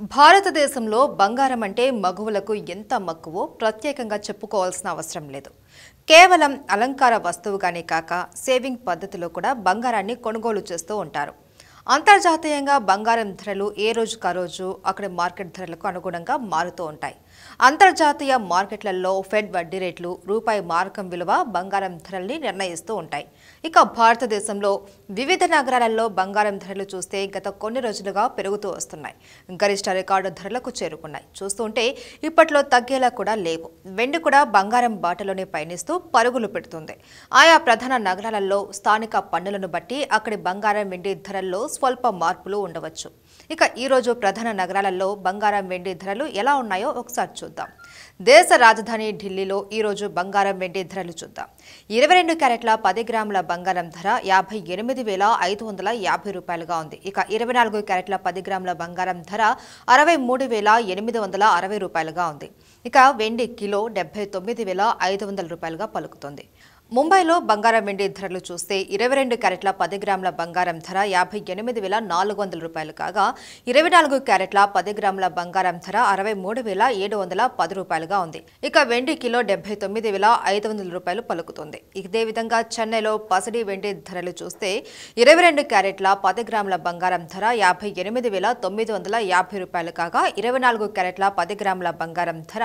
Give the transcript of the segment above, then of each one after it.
భారతదేశంలో బంగారం అంటే మగువలకు ఎంత మక్కువో ప్రత్యేకంగా చెప్పుకోవాల్సిన అవసరం లేదు. కేవలం అలంకార వస్తువుగానే కాక సేవింగ్ పద్ధతిలో కూడా బంగారాన్ని కొనుగోలు చేస్తూ ఉంటారు. అంతర్జాతీయంగా బంగారం ధరలు ఏ రోజుకా రోజు అక్కడి మార్కెట్ ధరలకు అనుగుణంగా మారుతూ ఉంటాయి. అంతర్జాతీయ మార్కెట్లలో ఫెడ్ వడ్డీ రేట్లు, రూపాయి మారకం విలువ బంగారం ధరల్ని నిర్ణయిస్తూ ఉంటాయి. ఇక భారతదేశంలో వివిధ నగరాలలో బంగారం ధరలు చూస్తే గత కొన్ని రోజులుగా పెరుగుతూ వస్తున్నాయి. గరిష్ట రికార్డు ధరలకు చేరుకున్నాయి. చూస్తుంటే ఇప్పట్లో తగ్గేలా కూడా లేవు. వెండి కూడా బంగారం బాటలోనే పయనిస్తూ పరుగులు పెడుతుంది. ఆయా ప్రధాన నగరాలలో స్థానిక పన్నులను బట్టి అక్కడి బంగారం వెండి ధరల్లో స్వల్ప మార్పులు ఉండవచ్చు. ఇక ఈ రోజు ప్రధాన నగరాలలో బంగారం వెండి ధరలు ఎలా ఉన్నాయో ఒకసారి చూద్దాం. దేశ రాజధాని ఢిల్లీలో ఈ రోజు బంగారం వెండి ధరలు చూద్దాం. 22 క్యారెట్ల 10 గ్రాముల బంగారం ధర 58,550 రూపాయలుగా ఉంది. ఇక 24 క్యారెట్ల 10 గ్రాముల బంగారం ధర 63,860 రూపాయలుగా ఉంది. ఇక వెండి కిలో 79,500 రూపాయలుగా పలుకుతుంది. ముంబైలో బంగారం వెండి ధరలు చూస్తే 22 క్యారెట్ల 10 గ్రాముల బంగారం ధర 58,400 రూపాయలు కాగా 24 క్యారెట్ల 10 గ్రాముల బంగారం ధర 63,710 రూపాయలుగా ఉంది. ఇక వెండి కిలో 79,500 రూపాయలు పలుకుతుంది. ఇదే విధంగా చెన్నైలో పసిడి వెండి ధరలు చూస్తే 22 క్యారెట్ల 10 గ్రాముల బంగారం ధర 58,950 రూపాయలు కాగా 24 క్యారెట్ల 10 గ్రాముల బంగారం ధర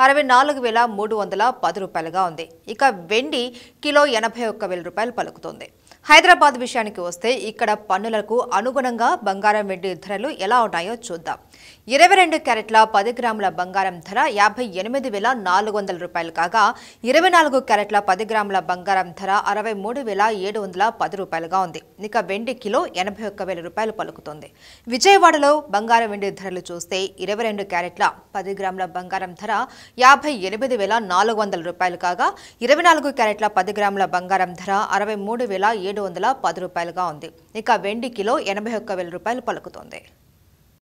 64,310 రూపాయలుగా ఉంది. ఇక వెండి కిలో 81,000 రూపాయలు పలుకుతుంది. హైదరాబాద్ విషయానికి వస్తే ఇక్కడ పన్నులకు అనుగుణంగా బంగారం వెండి ధరలు ఎలా ఉన్నాయో చూద్దాం. 22 క్యారెట్ల 10 గ్రాముల బంగారం ధర 58,400 రూపాయలు కాగా 24 క్యారెట్ల 10 గ్రాముల బంగారం ధర 63,710 రూపాయలుగా ఉంది. ఇక వెండి కిలో 81,000 రూపాయలు పలుకుతుంది. విజయవాడలో బంగారం వెండి ధరలు చూస్తే 22 క్యారెట్ల 10 గ్రాముల బంగారం ధర 58,400 రూపాయలు కాగా 24 క్యారెట్ల 10 గ్రాముల బంగారం ధర 63,710 రూపాయలుగా ఉంది. ఇక వెండి కిలో 81,000 రూపాయలు పలుకుతుంది.